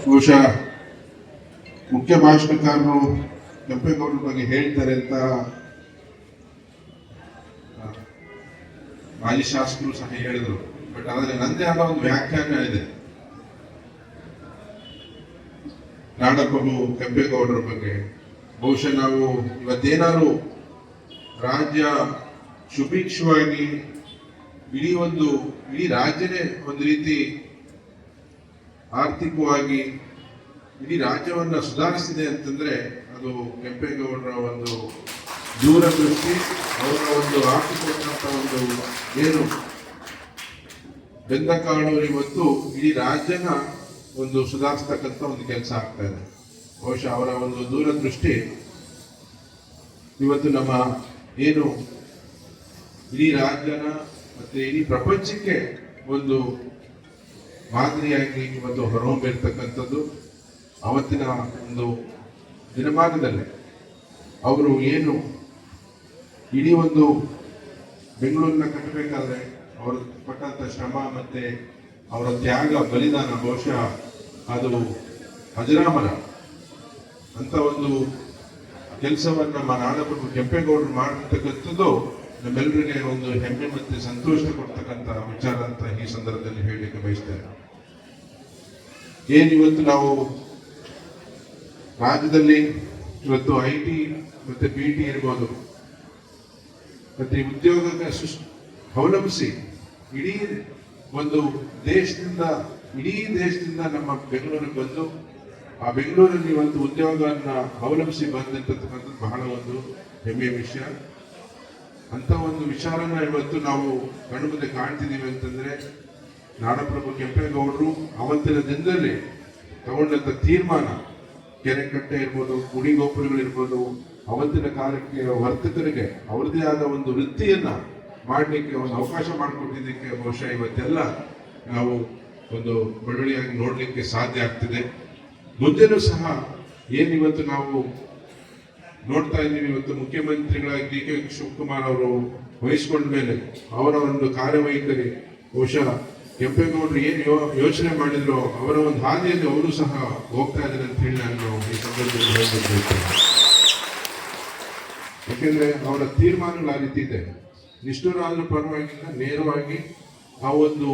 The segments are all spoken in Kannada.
ಬಹುಶಃ ಮುಖ್ಯ ಭಾಷಣಕಾರರು ಕೆಂಪೇಗೌಡರ ಬಗ್ಗೆ ಹೇಳ್ತಾರೆ ಅಂತ ಮಾಜಿ ಶಾಸಕರು ಸಹ ಹೇಳಿದರು. ಬಟ್ ಅದರಲ್ಲಿ ನಂದೇ ಆದ ಒಂದು ವ್ಯಾಖ್ಯಾನ ಇದೆ ನಾಡಪ್ರಭು ಕೆಂಪೇಗೌಡರ ಬಗ್ಗೆ. ಬಹುಶಃ ನಾವು ಇವತ್ತೇನಾದ್ರು ರಾಜ್ಯ ಸುಭಿಕ್ಷವಾಗಿ ಇಡೀ ರಾಜ್ಯನೇ ಒಂದು ರೀತಿ ಆರ್ಥಿಕವಾಗಿ ಇಡೀ ರಾಜ್ಯವನ್ನ ಸುಧಾರಿಸಿದೆ ಅಂತಂದ್ರೆ ಅದು ಕೆಂಪೇಗೌಡರ ಒಂದು ದೂರದೃಷ್ಟಿ, ಅವರ ಒಂದು ಹಾಕಿಕೊಟ್ಟಂತ ಒಂದು ಏನು ಬೆಂದ ಕಾಣೂರು ಇವತ್ತು ಇಡೀ ರಾಜ್ಯನ ಒಂದು ಸುಧಾರಿಸ್ತಕ್ಕಂಥ ಒಂದು ಕೆಲಸ ಆಗ್ತಾ ಇದೆ. ಬಹುಶಃ ಅವರ ಒಂದು ದೂರದೃಷ್ಟಿ ಇವತ್ತು ನಮ್ಮ ಏನು ಇಡೀ ರಾಜ್ಯನ ಮತ್ತೆ ಇಡೀ ಪ್ರಪಂಚಕ್ಕೆ ಒಂದು ಮಾದರಿಯಾಗಿ ಇವತ್ತು ಹೊರಹೊಮ್ಮಿರ್ತಕ್ಕಂಥದ್ದು. ಅವತ್ತಿನ ಒಂದು ದಿನಮಾನದಲ್ಲಿ ಅವರು ಏನು ಇಡೀ ಒಂದು ಬೆಂಗಳೂರಿನ ಕಟ್ಟಬೇಕಾದ್ರೆ ಅವರು ಪಟ್ಟಂತ ಶ್ರಮ ಮತ್ತೆ ಅವರ ತ್ಯಾಗ ಬಲಿದಾನ ಬಹುಶಃ ಅದು ಅಜರಾಮರ ಅಂತ ಒಂದು ಕೆಲಸವನ್ನು ನಮ್ಮ ನಾಡಪ್ರಭು ಕೆಂಪೇಗೌಡರು ಮಾಡಿರ್ತಕ್ಕಂಥದ್ದು ನಮ್ಮೆಲ್ಲರಿಗೆ ಒಂದು ಹೆಮ್ಮೆ ಮತ್ತೆ ಸಂತೋಷ ಕೊಡ್ತಕ್ಕಂಥ ವಿಚಾರ ಅಂತ ಈ ಸಂದರ್ಭದಲ್ಲಿ ಹೇಳಲಿಕ್ಕೆ ಬಯಸ್ತೇನೆ. ಏನಿವತ್ತು ನಾವು ರಾಜ್ಯದಲ್ಲಿ ಇವತ್ತು IT ಮತ್ತೆ BT ಇರ್ಬೋದು ಮತ್ತೆ ಉದ್ಯೋಗಕ್ಕೆ ಅವಲಂಬಿಸಿ ಇಡೀ ದೇಶದಿಂದ ನಮ್ಮ ಬೆಂಗಳೂರಿಗೆ ಬಂದು ಆ ಬೆಂಗಳೂರಲ್ಲಿ ಒಂದು ಉದ್ಯೋಗವನ್ನ ಅವಲಂಬಿಸಿ ಬಂದಿರ್ತಕ್ಕಂಥದ್ದು ಬಹಳ ಒಂದು ಹೆಮ್ಮೆಯ ವಿಷಯ. ಅಂತ ಒಂದು ವಿಚಾರನ ಇವತ್ತು ನಾವು ಕಣ್ಣು ಮುಂದೆ ಕಾಣ್ತಿದ್ದೀವಿ ಅಂತಂದ್ರೆ ನಾಡಪ್ರಭು ಕೆಂಪೇಗೌಡರು ಅವತ್ತಿನ ದಿನದಲ್ಲಿ ತಗೊಂಡಂತ ತೀರ್ಮಾನ, ಕೆರೆ ಕಟ್ಟೆ ಇರ್ಬೋದು, ಗುಡಿ ಗೋಪುರಗಳಿರ್ಬೋದು, ಅವತ್ತಿನ ಕಾಲಕ್ಕೆ ವರ್ತಕರಿಗೆ ಅವರದೇ ಆದ ಒಂದು ವೃತ್ತಿಯನ್ನ ಮಾಡಲಿಕ್ಕೆ ಒಂದು ಅವಕಾಶ ಮಾಡಿಕೊಟ್ಟಿದ್ದಕ್ಕೆ ಬಹುಶಃ ಇವತ್ತೆಲ್ಲ ನಾವು ಒಂದು ಬಳುವಳಿಯಾಗಿ ನೋಡ್ಲಿಕ್ಕೆ ಸಾಧ್ಯ ಆಗ್ತಿದೆ. ಮುಂದೆನೂ ಸಹ ಏನಿವತ್ತು ನಾವು ನೋಡ್ತಾ ಇದ್ದೀವಿ, ಇವತ್ತು ಮುಖ್ಯಮಂತ್ರಿಗಳಾಗಿ DK ಶಿವಕುಮಾರ್ ಅವರು ವಹಿಸ್ಕೊಂಡ ಮೇಲೆ ಅವರ ಒಂದು ಕಾರ್ಯವೈಖರಿ ಬಹುಶಃ ಕೆಂಪೇಗೌಡರು ಏನು ಯೋಚನೆ ಮಾಡಿದ್ರು ಅವರ ಒಂದು ಹಾದಿಯಲ್ಲಿ ಅವರು ಸಹ ಹೋಗ್ತಾ ಇದ್ದಾರೆ ಅಂತ ಹೇಳಿ ನಾನು ಈ ಸಂದರ್ಭದಲ್ಲಿ ಹೇಳಬೇಕು. ಯಾಕೆಂದ್ರೆ ಅವರ ತೀರ್ಮಾನಗಳು ಆ ರೀತಿ ಇದೆ. ನಿಷ್ಠುರಾದ ಪರವಾಗಿಲ್ಲ, ನೇರವಾಗಿ ಆ ಒಂದು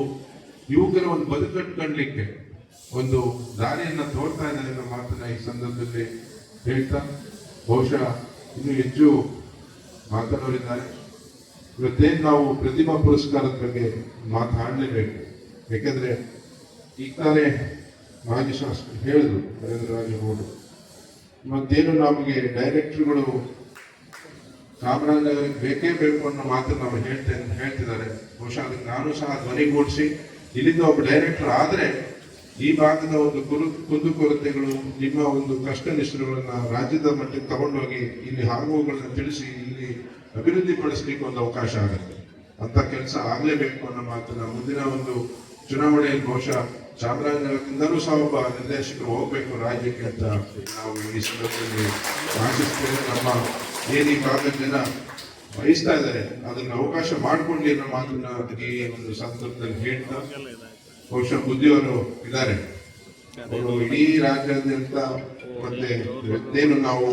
ಯುವಕರ ಒಂದು ಬದುಕಟ್ಟು ಕಾಣಲಿಕ್ಕೆ ಒಂದು ದಾರಿಯನ್ನ ತೋರ್ತಾ ಇದ್ದಾರೆ ಅನ್ನೋ ಮಾತನ್ನ ಈ ಸಂದರ್ಭದಲ್ಲಿ ಹೇಳ್ತಾ ಬಹುಶಃ ಇನ್ನೂ ಹೆಚ್ಚು ಮಾತನಾಡಿದ್ದಾರೆ. ಇವತ್ತೇನು ನಾವು ಪ್ರತಿಭಾ ಪುರಸ್ಕಾರದ ಬಗ್ಗೆ ಮಾತಾಡಲೇಬೇಕು. ಯಾಕೆಂದ್ರೆ ಈಗ ತಾನೇ ಮಾಜಿ ಶಾಸಕರು ಹೇಳಿದ್ರು ನರೇಂದ್ರ ರಾಜಗೌಡರು, ಇವತ್ತೇನು ನಮಗೆ ಡೈರೆಕ್ಟರ್ಗಳು ಚಾಮರಾಜನಗರಕ್ಕೆ ಬೇಕೇ ಬೇಕು ಅನ್ನೋ ಮಾತನ್ನು ನಾವು ಹೇಳ್ತಿದ್ದಾರೆ. ಬಹುಶಃ ಅದಕ್ಕೆ ನಾನು ಸಹ ಧ್ವನಿಗೂಡಿಸಿ ಇಲ್ಲಿಂದ ಒಬ್ಬ ಡೈರೆಕ್ಟರ್ ಆದರೆ ಈ ಭಾಗದ ಒಂದು ಕುಂದುಕೊರತೆಗಳು, ನಿಮ್ಮ ಒಂದು ಕಷ್ಟ ನಿಷ್ಠುರಗಳನ್ನ ರಾಜ್ಯದ ಮಟ್ಟಕ್ಕೆ ತಗೊಂಡೋಗಿ ಇಲ್ಲಿ ಆಗುವುಗಳನ್ನ ತಿಳಿಸಿ ಇಲ್ಲಿ ಅಭಿವೃದ್ಧಿ ಪಡಿಸ್ಲಿಕ್ಕೆ ಒಂದು ಅವಕಾಶ ಆಗುತ್ತೆ. ಅಂತ ಕೆಲಸ ಆಗ್ಲೇಬೇಕು ಅನ್ನೋ ಮಾತನ್ನ ಮುಂದಿನ ಒಂದು ಚುನಾವಣೆಯಲ್ಲಿ ಬಹುಶಃ ಚಾಮರಾಜನಗರದಿಂದಲೂ ಸಹ ಒಬ್ಬ ನಿರ್ದೇಶಕರು ಹೋಗ್ಬೇಕು ರಾಜ್ಯಕ್ಕೆ ಅಂತ ನಾವು ಈ ಸಂದರ್ಭದಲ್ಲಿ ಆಶಿಸ್ತೇವೆ. ನಮ್ಮ ಏನು ಈ ಭಾಗದ ಜನ ಬಯಸ್ತಾ ಇದ್ದಾರೆ ಅದನ್ನು ಅವಕಾಶ ಮಾಡಿಕೊಳ್ಳಿ ಅನ್ನೋ ಮಾತನ್ನ ಈ ಒಂದು ಸಂದರ್ಭದಲ್ಲಿ ಹೇಳ್ತಾ ಬಹುಶಃ ಬುದ್ಧಿಯವರು ಇದ್ದಾರೆ. ಅವರು ಇಡೀ ರಾಜ್ಯಾದ್ಯಂತ ಮತ್ತೆ ಇವತ್ತೇನು ನಾವು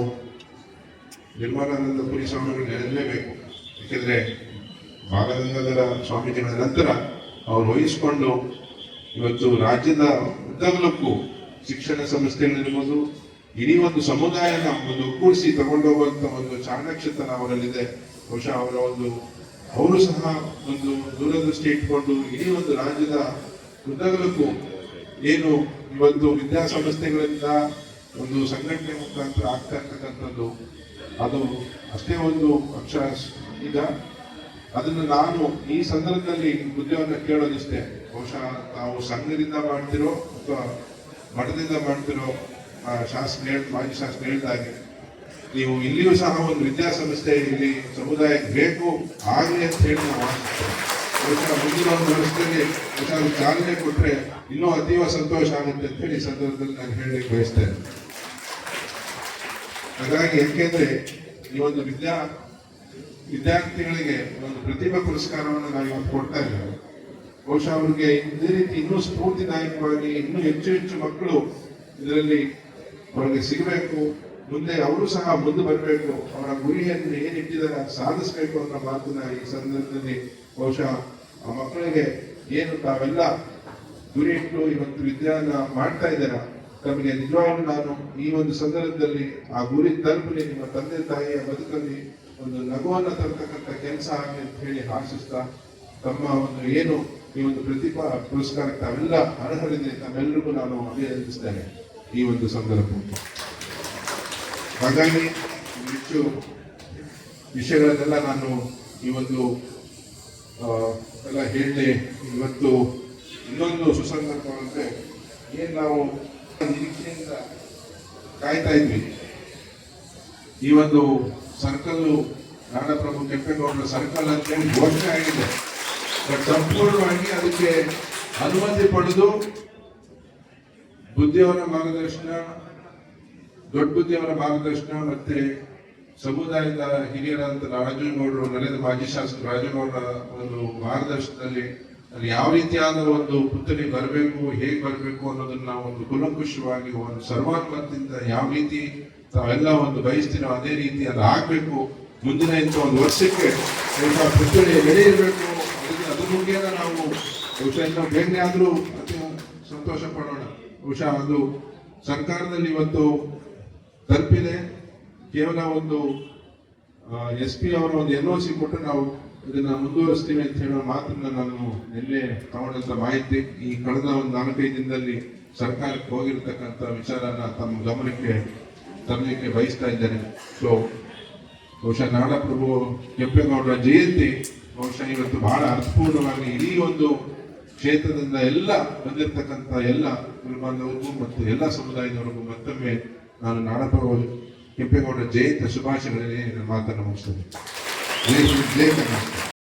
ನಿರ್ಮಲಾನಂದ ಪುರಿ ಸ್ವಾಮಿಗಳು ನೆನೆಯಲೇಬೇಕು. ಯಾಕೆಂದ್ರೆ ಬಾಲಗಂಗಾಧರ ಸ್ವಾಮೀಜಿಗಳ ನಂತರ ಅವರು ವಹಿಸ್ಕೊಂಡು ಇವತ್ತು ರಾಜ್ಯದ ಉದ್ದಗಲಕ್ಕೂ ಶಿಕ್ಷಣ ಸಂಸ್ಥೆಗಳಿರ್ಬೋದು, ಇಡೀ ಒಂದು ಸಮುದಾಯನ ಒಂದು ಒಗ್ಗೂಡಿಸಿ ತಗೊಂಡೋಗುವಂತ ಒಂದು ಚಾಣಕ್ಷತನ ಅವರಲ್ಲಿದೆ. ಬಹುಶಃ ಅವರು ಸಹ ಒಂದು ದೂರದೃಷ್ಟಿ ಇಟ್ಕೊಂಡು ಇಡೀ ಒಂದು ರಾಜ್ಯದ ಉದ್ದಗಲಕ್ಕೂ ಏನು ಇವತ್ತು ವಿದ್ಯಾಸಂಸ್ಥೆಗಳಿಂದ ಒಂದು ಸಂಘಟನೆ ಮುಖಾಂತರ ಆಗ್ತಾ ಇರ್ತಕ್ಕಂಥದ್ದು ಅದು ಅಷ್ಟೇ ಒಂದು ಪಕ್ಷ. ಈಗ ಅದನ್ನು ನಾನು ಈ ಸಂದರ್ಭದಲ್ಲಿ ಉದ್ಯೋಗ ಕೇಳೋದಿಷ್ಟೇ, ಬಹುಶಃ ತಾವು ಸಂಘದಿಂದ ಮಾಡ್ತಿರೋ ಅಥವಾ ಮಠದಿಂದ ಮಾಡ್ತಿರೋ ಮಾಜಿ ಶಾಸಕ ಹೇಳಿದಾಗೆ ನೀವು ಇಲ್ಲಿಯೂ ಸಹ ಒಂದು ವಿದ್ಯಾಸಂಸ್ಥೆ ಇಲ್ಲಿ ಸಮುದಾಯಕ್ಕೆ ಬೇಕು ಆಗಲಿ ಅಂತ ಹೇಳಿ ನಾವು ಆಶಿಸ್ತೇವೆ. ಬಹುಶಃ ಮುಂದಿನ ಒಂದು ವರ್ಷದಲ್ಲಿ ಬಹುಶಃ ಚಾಲನೆ ಕೊಟ್ಟರೆ ಇನ್ನೂ ಅತೀವ ಸಂತೋಷ ಆಗುತ್ತೆ ಅಂತ ಹೇಳಿ ಸಂದರ್ಭದಲ್ಲಿ ನಾನು ಹೇಳಲಿಕ್ಕೆ ಬಯಸ್ತೇನೆ. ಹಾಗಾಗಿ ಯಾಕೆಂದ್ರೆ ಈ ಒಂದು ವಿದ್ಯಾರ್ಥಿಗಳಿಗೆ ಒಂದು ಪ್ರತಿಭಾ ಪುರಸ್ಕಾರವನ್ನು ನಾವು ಇವತ್ತು ಕೊಡ್ತಾ ಇದ್ದೇವೆ. ಬಹುಶಃ ಅವರಿಗೆ ಇದೇ ರೀತಿ ಇನ್ನೂ ಸ್ಫೂರ್ತಿದಾಯಕವಾಗಿ ಇನ್ನೂ ಹೆಚ್ಚು ಹೆಚ್ಚು ಮಕ್ಕಳು ಇದರಲ್ಲಿ ಅವರಿಗೆ ಸಿಗಬೇಕು. ಮುಂದೆ ಅವರು ಸಹ ಮುಂದೆ ಬರಬೇಕು, ಅವರ ಗುರಿಯನ್ನು ಏನಿಟ್ಟಿದ್ದಾರೆ ಅದು ಸಾಧಿಸಬೇಕು ಅನ್ನೋ ಮಾತನ್ನ ಈ ಸಂದರ್ಭದಲ್ಲಿ ಬಹುಶಃ ಆ ಮಕ್ಕಳಿಗೆ ಏನು ತಾವೆಲ್ಲ ಗುರಿ ಇಟ್ಟು ಇವತ್ತು ವಿದ್ಯಾನ ಮಾಡ್ತಾ ಇದ್ದೀರಾ, ತಮಗೆ ನಿಜವಾಗ್ಲೂ ನಾನು ಈ ಒಂದು ಸಂದರ್ಭದಲ್ಲಿ ಆ ಗುರಿ ತಲುಪಲಿ, ನಿಮ್ಮ ತಂದೆ ತಾಯಿಯ ಬದುಕಲ್ಲಿ ಒಂದು ನಗುವನ್ನು ತರ್ತಕ್ಕಂಥ ಕೆಲಸ ಆಗಲಿ ಅಂತ ಹೇಳಿ ಆಶಿಸ್ತಾ, ತಮ್ಮ ಒಂದು ಏನು ಈ ಒಂದು ಪ್ರತಿಭಾ ಪುರಸ್ಕಾರಕ್ಕೆ ತಾವೆಲ್ಲ ಅರ್ಹರಿದೆ ತಮ್ಮೆಲ್ಲರಿಗೂ ನಾನು ಅಭಿನಂದಿಸ್ತೇನೆ ಈ ಒಂದು ಸಂದರ್ಭದಲ್ಲಿ. ಹಾಗಾಗಿ ಹೆಚ್ಚು ವಿಷಯಗಳನ್ನೆಲ್ಲ ನಾನು ಈ ಒಂದು ಎಲ್ಲ ಹೇಳಿ ಇವತ್ತು ಇನ್ನೊಂದು ಸುಸಂದರ್ಭವಂತೆ ಏನು ನಾವು ನಿರೀಕ್ಷೆಯಿಂದ ಕಾಯ್ತಾ ಇದ್ವಿ. ಈ ಒಂದು ಸರ್ಕಲ್ ನಾಡಪ್ರಭು ಕೆಂಪೇಗೌಡರ ಸರ್ಕಲ್ ಅಂತೇಳಿ ಘೋಷಣೆ ಆಗಿದೆ, ಬಟ್ ಸಂಪೂರ್ಣವಾಗಿ ಅದಕ್ಕೆ ಅನುಮತಿ ಪಡೆದು ಬುದ್ಧಿಯವರ ಮಾರ್ಗದರ್ಶನ, ದೊಡ್ಡ ಬುದ್ಧಿಯವರ ಮಾರ್ಗದರ್ಶನ ಮತ್ತೆ ಸಮುದಾಯದ ಹಿರಿಯರಾದಂಥ ರಾಜೇಗೌಡರು, ನೆಲದ ಮಾಜಿ ಶಾಸಕ ರಾಜೇಗೌಡರ ಒಂದು ಮಾರ್ಗದರ್ಶನದಲ್ಲಿ ಅಲ್ಲಿ ಯಾವ ರೀತಿಯಾದ ಒಂದು ಪುತ್ಥಳಿ ಬರಬೇಕು, ಹೇಗೆ ಬರಬೇಕು ಅನ್ನೋದನ್ನ ಒಂದು ಕುಲಂಕುಷವಾಗಿ ಒಂದು ಸರ್ವಾನುಮತದಿಂದ ಯಾವ ರೀತಿ ತಾವೆಲ್ಲ ಒಂದು ಬಯಸ್ತೀರೋ ಅದೇ ರೀತಿ ಅದು ಆಗಬೇಕು. ಮುಂದಿನ ಇಂಥ ಒಂದು ವರ್ಷಕ್ಕೆ ಪುತ್ಥಳಿ ರೆಡಿ ಇರಬೇಕು. ಅದ್ರ ಮುಖೇನ ನಾವು ಬಹುಶಃ ಇನ್ನೂ ಬೇಗನೆ ಆದರೂ ಅತಿ ಸಂತೋಷ ಪಡೋಣ. ಬಹುಶಃ ಅದು ಸರ್ಕಾರದಲ್ಲಿ ಇವತ್ತು ತಲುಪಿದೆ. ಕೇವಲ ಒಂದು SP ಅವರ ಒಂದು NOC ಕೊಟ್ಟು ನಾವು ಇದನ್ನ ಮುಂದುವರಿಸ್ತೀವಿ ಅಂತ ಹೇಳೋ ಮಾತನ್ನ ನಾನು ನಿನ್ನೆ ತಗೊಂಡಂತ ಮಾಹಿತಿ ಈ ಕಳೆದ ಒಂದು 4-5 ದಿನದಲ್ಲಿ ಸರ್ಕಾರಕ್ಕೆ ಹೋಗಿರ್ತಕ್ಕಂಥ ವಿಚಾರನ ತಮ್ಮ ಗಮನಕ್ಕೆ ತರಲಿಕ್ಕೆ ಬಯಸ್ತಾ ಇದ್ದೇನೆ. ಸೊ ಬಹುಶಃ ನಾಡಪ್ರಭು ಕೆಂಪೇಗೌಡರ ಜಯಂತಿ ಬಹುಶಃ ಇವತ್ತು ಬಹಳ ಅರ್ಥಪೂರ್ಣವಾಗಿ ಇಡೀ ಒಂದು ಕ್ಷೇತ್ರದಿಂದ ಎಲ್ಲ ಬಂದಿರತಕ್ಕಂಥ ಎಲ್ಲ ಕುಲಬಾಂಧವರಿಗೂ ಮತ್ತು ಎಲ್ಲ ಸಮುದಾಯದವರಿಗೂ ಮತ್ತೊಮ್ಮೆ ನಾನು ನಾಡಪ್ರಭು ಕೆಂಪೇಗೌಡರ ಜಯಂತಿ ಶುಭಾಶಯಗಳಲ್ಲಿ ನನ್ನ ಮಾತನ್ನು ಮುಗಿಸ್ತೇನೆ. ಜೈ ಕರ್ನಾಟಕ.